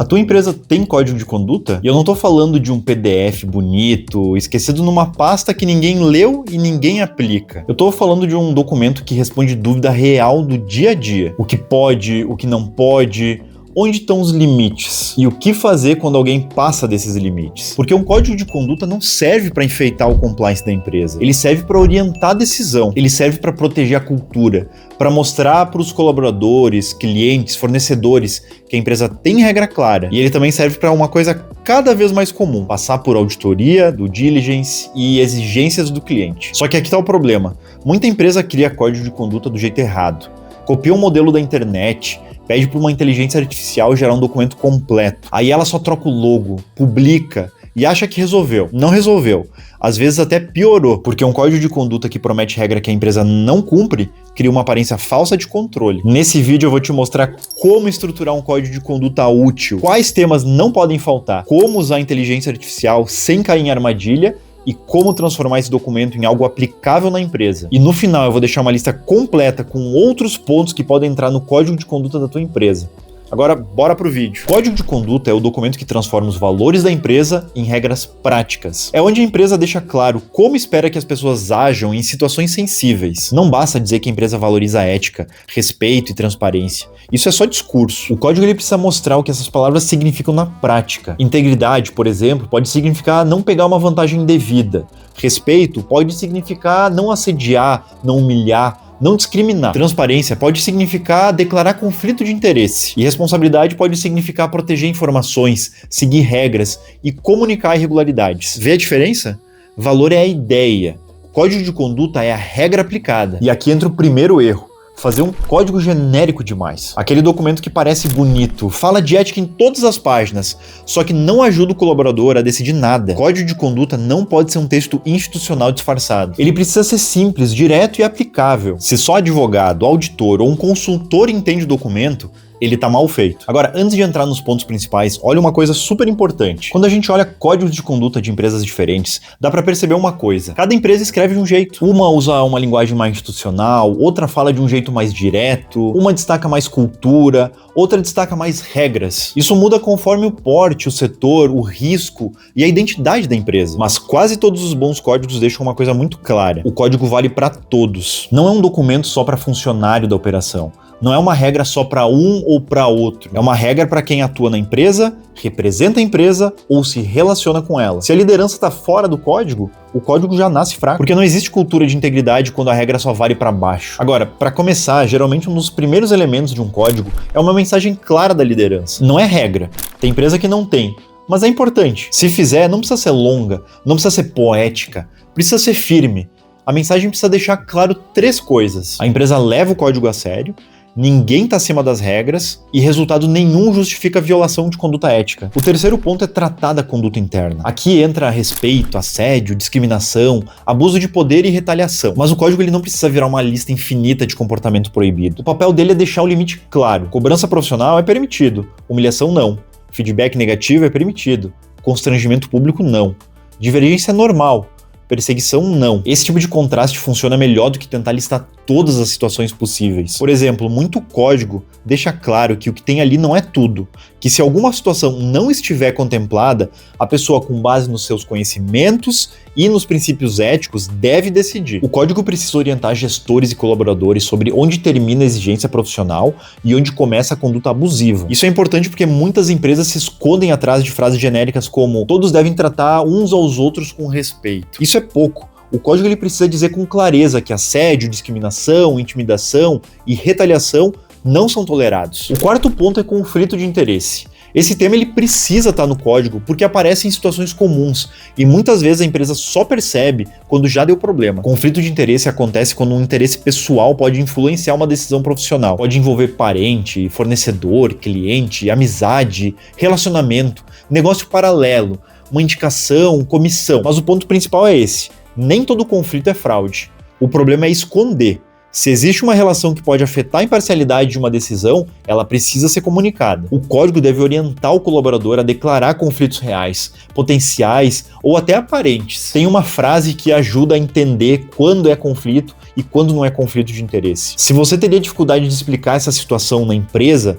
A tua empresa tem código de conduta? E eu não tô falando de um PDF bonito, esquecido numa pasta que ninguém leu e ninguém aplica. Eu tô falando de um documento que responde dúvida real do dia a dia. O que pode, o que não pode, onde estão os limites e o que fazer quando alguém passa desses limites. Porque um código de conduta não serve para enfeitar o compliance da empresa. Ele serve para orientar a decisão. Ele serve para proteger a cultura, para mostrar para os colaboradores, clientes, fornecedores que a empresa tem regra clara. E ele também serve para uma coisa cada vez mais comum: passar por auditoria, due diligence e exigências do cliente. Só que aqui está o problema. Muita empresa cria código de conduta do jeito errado. Copia um modelo da internet, pede para uma inteligência artificial gerar um documento completo. Aí ela só troca o logo, publica e acha que resolveu. Não resolveu. Às vezes até piorou, porque um código de conduta que promete regra que a empresa não cumpre cria uma aparência falsa de controle. Nesse vídeo eu vou te mostrar como estruturar um código de conduta útil, quais temas não podem faltar, como usar a inteligência artificial sem cair em armadilha e como transformar esse documento em algo aplicável na empresa. E no final eu vou deixar uma lista completa com outros pontos que podem entrar no código de conduta da tua empresa. Agora, bora pro vídeo. Código de conduta é o documento que transforma os valores da empresa em regras práticas. É onde a empresa deixa claro como espera que as pessoas ajam em situações sensíveis. Não basta dizer que a empresa valoriza a ética, respeito e transparência. Isso é só discurso. O código ele precisa mostrar o que essas palavras significam na prática. Integridade, por exemplo, pode significar não pegar uma vantagem indevida. Respeito pode significar não assediar, não humilhar, não discriminar. Transparência pode significar declarar conflito de interesse. E responsabilidade pode significar proteger informações, seguir regras e comunicar irregularidades. Vê a diferença? Valor é a ideia. Código de conduta é a regra aplicada. E aqui entra o primeiro erro: fazer um código genérico demais. Aquele documento que parece bonito, fala de ética em todas as páginas, só que não ajuda o colaborador a decidir nada. Código de conduta não pode ser um texto institucional disfarçado. Ele precisa ser simples, direto e aplicável. Se só advogado, auditor ou um consultor entende o documento, ele tá mal feito. Agora, antes de entrar nos pontos principais, olha uma coisa super importante. Quando a gente olha códigos de conduta de empresas diferentes, dá pra perceber uma coisa: cada empresa escreve de um jeito. Uma usa uma linguagem mais institucional, outra fala de um jeito mais direto, uma destaca mais cultura, outra destaca mais regras. Isso muda conforme o porte, o setor, o risco e a identidade da empresa. Mas quase todos os bons códigos deixam uma coisa muito clara: o código vale pra todos. Não é um documento só para funcionário da operação. Não é uma regra só para um ou para outro. É uma regra para quem atua na empresa, representa a empresa ou se relaciona com ela. Se a liderança está fora do código, o código já nasce fraco, porque não existe cultura de integridade quando a regra só vale para baixo. Agora, para começar, geralmente um dos primeiros elementos de um código é uma mensagem clara da liderança. Não é regra. Tem empresa que não tem, mas é importante. Se fizer, não precisa ser longa, não precisa ser poética, precisa ser firme. A mensagem precisa deixar claro 3 coisas: a empresa leva o código a sério, ninguém está acima das regras e resultado nenhum justifica a violação de conduta ética. O terceiro ponto é tratar da conduta interna. Aqui entra respeito, assédio, discriminação, abuso de poder e retaliação. Mas o código ele não precisa virar uma lista infinita de comportamento proibido. O papel dele é deixar o limite claro. Cobrança profissional é permitido, humilhação não. Feedback negativo é permitido, constrangimento público não. Divergência é normal, perseguição não. Esse tipo de contraste funciona melhor do que tentar listar todas as situações possíveis. Por exemplo, muito código deixa claro que o que tem ali não é tudo, que se alguma situação não estiver contemplada, a pessoa, com base nos seus conhecimentos e nos princípios éticos, deve decidir. O código precisa orientar gestores e colaboradores sobre onde termina a exigência profissional e onde começa a conduta abusiva. Isso é importante porque muitas empresas se escondem atrás de frases genéricas como todos devem tratar uns aos outros com respeito. Isso é pouco. O código ele precisa dizer com clareza que assédio, discriminação, intimidação e retaliação não são tolerados. O quarto ponto é conflito de interesse. Esse tema ele precisa estar no código porque aparece em situações comuns e muitas vezes a empresa só percebe quando já deu problema. Conflito de interesse acontece quando um interesse pessoal pode influenciar uma decisão profissional. Pode envolver parente, fornecedor, cliente, amizade, relacionamento, negócio paralelo, uma indicação, comissão. Mas o ponto principal é esse: nem todo conflito é fraude. O problema é esconder. Se existe uma relação que pode afetar a imparcialidade de uma decisão, ela precisa ser comunicada. O código deve orientar o colaborador a declarar conflitos reais, potenciais ou até aparentes. Tem uma frase que ajuda a entender quando é conflito e quando não é conflito de interesse. Se você teria dificuldade de explicar essa situação na empresa,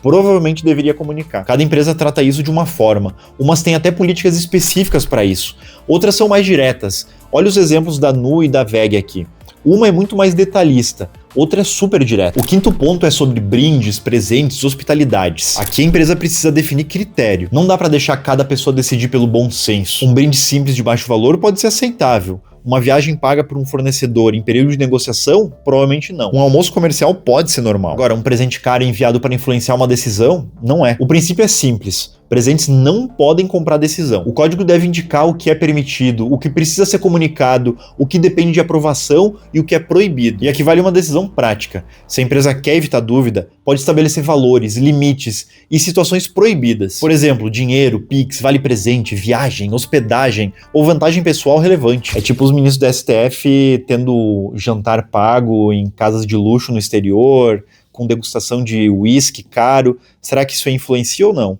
provavelmente deveria comunicar. Cada empresa trata isso de uma forma. Umas têm até políticas específicas para isso. Outras são mais diretas. Olha os exemplos da Nu e da VEG aqui. Uma é muito mais detalhista, outra é super direta. O quinto ponto é sobre brindes, presentes, hospitalidades. Aqui a empresa precisa definir critério. Não dá para deixar cada pessoa decidir pelo bom senso. Um brinde simples de baixo valor pode ser aceitável. Uma viagem paga por um fornecedor em período de negociação? Provavelmente não. Um almoço comercial pode ser normal. Agora, um presente caro enviado para influenciar uma decisão? Não é. O princípio é simples. Presentes não podem comprar decisão. O código deve indicar o que é permitido, o que precisa ser comunicado, o que depende de aprovação e o que é proibido. E aqui vale uma decisão prática. Se a empresa quer evitar dúvida, pode estabelecer valores, limites e situações proibidas. Por exemplo, dinheiro, Pix, vale presente, viagem, hospedagem ou vantagem pessoal relevante. É tipo os ministros do STF tendo jantar pago em casas de luxo no exterior, com degustação de uísque caro. Será que isso influencia ou não?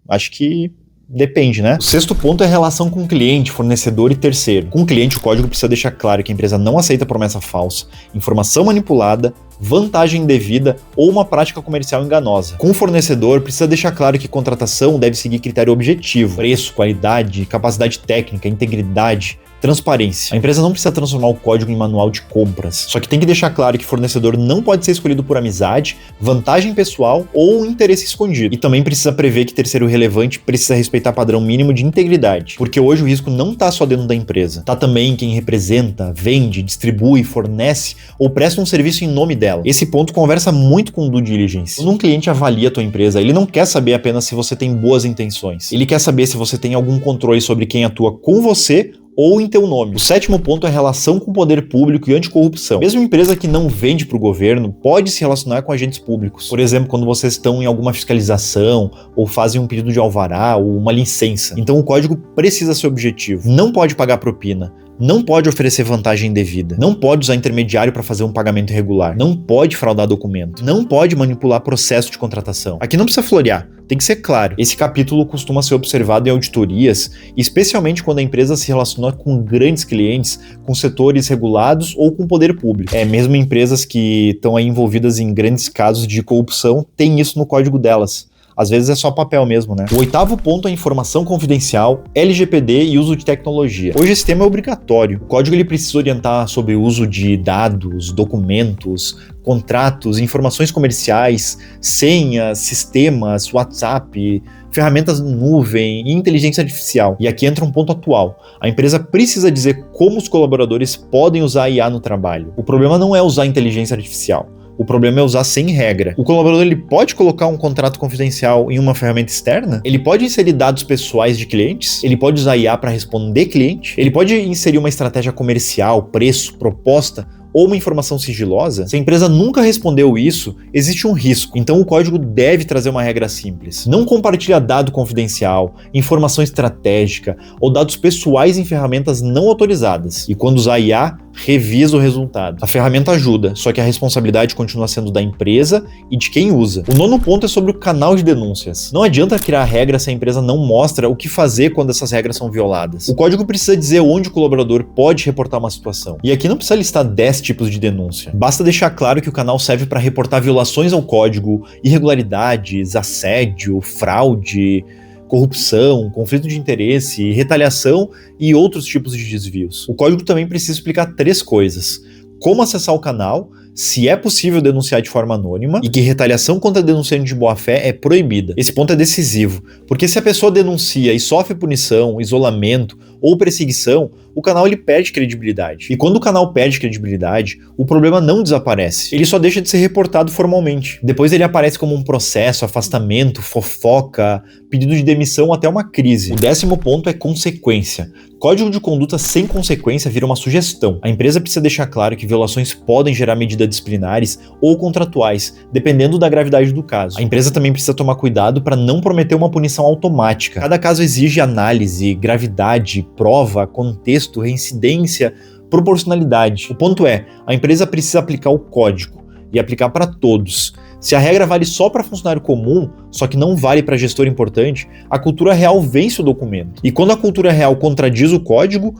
Acho que depende, né? O sexto ponto é a relação com o cliente, fornecedor e terceiro. Com o cliente, o código precisa deixar claro que a empresa não aceita promessa falsa, informação manipulada, vantagem indevida ou uma prática comercial enganosa. Com o fornecedor, precisa deixar claro que contratação deve seguir critério objetivo, preço, qualidade, capacidade técnica, integridade, transparência. A empresa não precisa transformar o código em manual de compras, só que tem que deixar claro que fornecedor não pode ser escolhido por amizade, vantagem pessoal ou interesse escondido. E também precisa prever que terceiro relevante precisa respeitar padrão mínimo de integridade, porque hoje o risco não está só dentro da empresa, está também em quem representa, vende, distribui, fornece ou presta um serviço em nome dela. Esse ponto conversa muito com o due diligence. Quando um cliente avalia a tua empresa, ele não quer saber apenas se você tem boas intenções, ele quer saber se você tem algum controle sobre quem atua com você ou em teu nome. O sétimo ponto é a relação com o poder público e anticorrupção. Mesmo empresa que não vende para o governo pode se relacionar com agentes públicos. Por exemplo, quando vocês estão em alguma fiscalização ou fazem um pedido de alvará ou uma licença. Então o código precisa ser objetivo. Não pode pagar propina. Não pode oferecer vantagem indevida. Não pode usar intermediário para fazer um pagamento irregular. Não pode fraudar documento. Não pode manipular processo de contratação. Aqui não precisa florear. Tem que ser claro. Esse capítulo costuma ser observado em auditorias, especialmente quando a empresa se relaciona com grandes clientes, com setores regulados ou com poder público. Mesmo empresas que estão aí envolvidas em grandes casos de corrupção, tem isso no código delas. Às vezes é só papel mesmo, né? O oitavo ponto é informação confidencial, LGPD e uso de tecnologia. Hoje esse tema é obrigatório. O código ele precisa orientar sobre o uso de dados, documentos, contratos, informações comerciais, senhas, sistemas, WhatsApp, ferramentas nuvem e inteligência artificial. E aqui entra um ponto atual. A empresa precisa dizer como os colaboradores podem usar a IA no trabalho. O problema não é usar inteligência artificial. O problema é usar sem regra. O colaborador ele pode colocar um contrato confidencial em uma ferramenta externa? Ele pode inserir dados pessoais de clientes? Ele pode usar IA para responder cliente? Ele pode inserir uma estratégia comercial, preço, proposta ou uma informação sigilosa? Se a empresa nunca respondeu isso, existe um risco. Então o código deve trazer uma regra simples. Não compartilha dado confidencial, informação estratégica ou dados pessoais em ferramentas não autorizadas. E quando usar IA, revisa o resultado. A ferramenta ajuda, só que a responsabilidade continua sendo da empresa e de quem usa. O nono ponto é sobre o canal de denúncias. Não adianta criar regra se a empresa não mostra o que fazer quando essas regras são violadas. O código precisa dizer onde o colaborador pode reportar uma situação. E aqui não precisa listar 10 tipos de denúncia. Basta deixar claro que o canal serve para reportar violações ao código, irregularidades, assédio, fraude, corrupção, conflito de interesse, retaliação e outros tipos de desvios. O código também precisa explicar 3 coisas: como acessar o canal, se é possível denunciar de forma anônima e que retaliação contra denunciante de boa-fé é proibida. Esse ponto é decisivo, porque se a pessoa denuncia e sofre punição, isolamento ou perseguição, o canal ele perde credibilidade. E quando o canal perde credibilidade, o problema não desaparece, ele só deixa de ser reportado formalmente. Depois ele aparece como um processo, afastamento, fofoca, pedido de demissão, até uma crise. O 10º ponto é consequência. Código de conduta sem consequência vira uma sugestão. A empresa precisa deixar claro que violações podem gerar medidas disciplinares ou contratuais, dependendo da gravidade do caso. A empresa também precisa tomar cuidado para não prometer uma punição automática. Cada caso exige análise, gravidade, prova, contexto, reincidência, proporcionalidade. O ponto é, a empresa precisa aplicar o código e aplicar para todos. Se a regra vale só para funcionário comum, só que não vale para gestor importante, a cultura real vence o documento. E quando a cultura real contradiz o código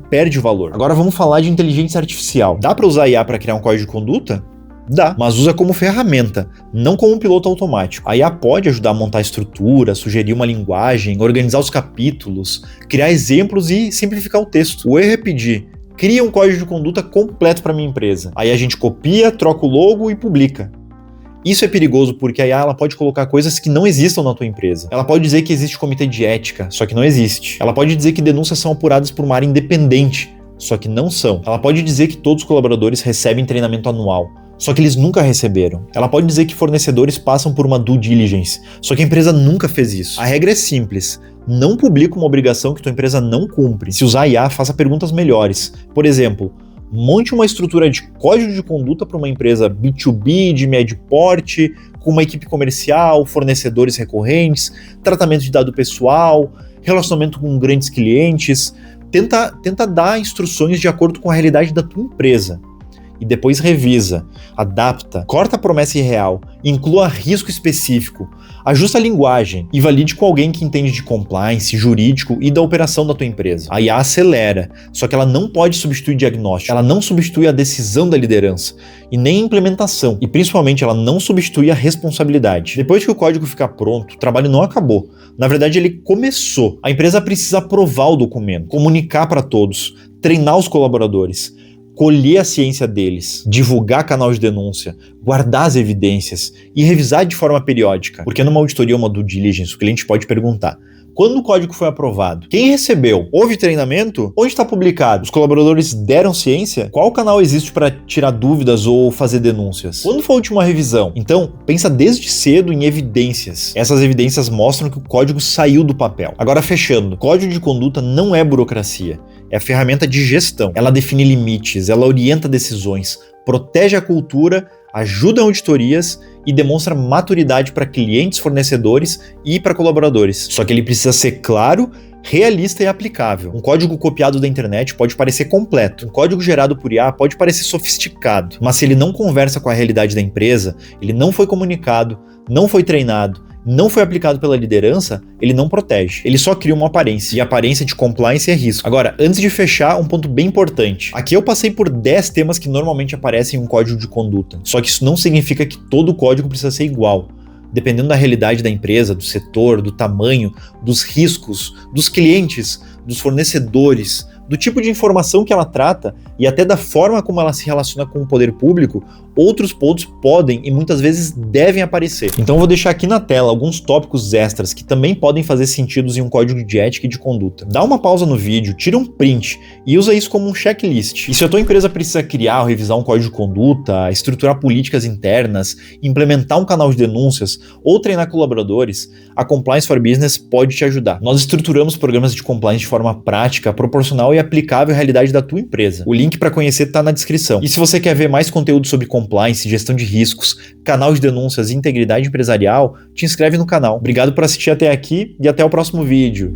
perde valor. Agora vamos falar de inteligência artificial. Dá para usar IA para criar um código de conduta? Dá, mas usa como ferramenta, não como um piloto automático. A IA pode ajudar a montar a estrutura, sugerir uma linguagem, organizar os capítulos, criar exemplos e simplificar o texto. O erro é pedir: cria um código de conduta completo para minha empresa. Aí a gente copia, troca o logo e publica. Isso é perigoso porque a IA ela pode colocar coisas que não existam na tua empresa. Ela pode dizer que existe comitê de ética, só que não existe. Ela pode dizer que denúncias são apuradas por uma área independente, só que não são. Ela pode dizer que todos os colaboradores recebem treinamento anual, só que eles nunca receberam. Ela pode dizer que fornecedores passam por uma due diligence, só que a empresa nunca fez isso. A regra é simples: não publica uma obrigação que tua empresa não cumpre. Se usar IA, faça perguntas melhores. Por exemplo, monte uma estrutura de código de conduta para uma empresa B2B de médio porte, com uma equipe comercial, fornecedores recorrentes, tratamento de dado pessoal, relacionamento com grandes clientes. Tenta dar instruções de acordo com a realidade da tua empresa. E depois revisa, adapta, corta a promessa irreal, inclua risco específico, ajusta a linguagem e valide com alguém que entende de compliance, jurídico e da operação da tua empresa. A IA acelera, só que ela não pode substituir diagnóstico, ela não substitui a decisão da liderança e nem a implementação, e principalmente ela não substitui a responsabilidade. Depois que o código ficar pronto, o trabalho não acabou. Na verdade, ele começou. A empresa precisa aprovar o documento, comunicar para todos, treinar os colaboradores, colher a ciência deles, divulgar canal de denúncia, guardar as evidências e revisar de forma periódica. Porque numa auditoria ou uma due diligence, o cliente pode perguntar: quando o código foi aprovado? Quem recebeu? Houve treinamento? Onde está publicado? Os colaboradores deram ciência? Qual canal existe para tirar dúvidas ou fazer denúncias? Quando foi a última revisão? Então, pensa desde cedo em evidências. Essas evidências mostram que o código saiu do papel. Agora, fechando, código de conduta não é burocracia. É ferramenta de gestão. Ela define limites, ela orienta decisões, protege a cultura, ajuda em auditorias e demonstra maturidade para clientes, fornecedores e para colaboradores. Só que ele precisa ser claro, realista e aplicável. Um código copiado da internet pode parecer completo. Um código gerado por IA pode parecer sofisticado. Mas se ele não conversa com a realidade da empresa, ele não foi comunicado, não foi treinado, não foi aplicado pela liderança, ele não protege. Ele só cria uma aparência. E a aparência de compliance é risco. Agora, antes de fechar, um ponto bem importante. Aqui eu passei por 10 temas que normalmente aparecem em um código de conduta. Só que isso não significa que todo código precisa ser igual. Dependendo da realidade da empresa, do setor, do tamanho, dos riscos, dos clientes, dos fornecedores, do tipo de informação que ela trata e até da forma como ela se relaciona com o poder público, outros pontos podem e muitas vezes devem aparecer. Então eu vou deixar aqui na tela alguns tópicos extras que também podem fazer sentido em um código de ética e de conduta. Dá uma pausa no vídeo, tira um print e usa isso como um checklist. E se a tua empresa precisa criar ou revisar um código de conduta, estruturar políticas internas, implementar um canal de denúncias ou treinar colaboradores, a Compliance for Business pode te ajudar. Nós estruturamos programas de compliance de forma prática, proporcional e aplicável à realidade da tua empresa. O link para conhecer está na descrição. E se você quer ver mais conteúdo sobre compliance, gestão de riscos, canal de denúncias e integridade empresarial, te inscreve no canal. Obrigado por assistir até aqui e até o próximo vídeo.